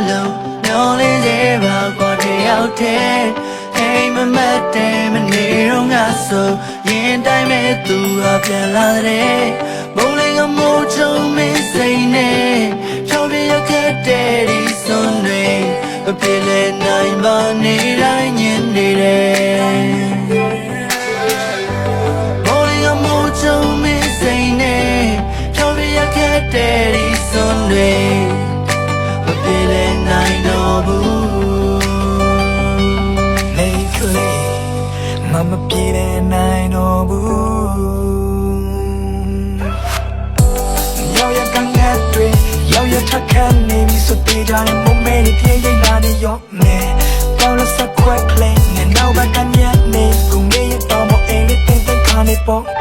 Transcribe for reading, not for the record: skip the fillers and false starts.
လုံးမျောလင်းစေပါကွာတယောက်တည်းအိမ်မမတ်တဲ့မနေတော့ငါဆိုရင်တိုင်းမဲ့သူဟာပြန်လာတဲ့ဘုံလေးကမိုးချုံမင်းစိတ်နဲ့ဖြောပြရခဲ့တဲ့ဒီစွန်တွေအပြေလဲနိုင်ပါနေတိုင်းညင်နေတယ်ဘုံလေးကမိုးချုံမင်းစိတ်နဲ့ဖြောပြရခဲ့တဲ့ဒီစွန်တွေအပြေလဲနိုင်တော့ဘူးမပြေတဲ့နိုင်တော့ဘူးရောက်ရကငတ်တွေရောက်ရထခန်းနေပြီဆိုတေးကြတဲ့မမဲတွေပြေးရိတ်လာနေရောမယ်တောင်းလို့စခွက်ခလင်းနဲ့နောက်ဘက်ကညက်နေကိုငေးရတော့မအိမ်လေးတင်တင်ခါနေပေါ့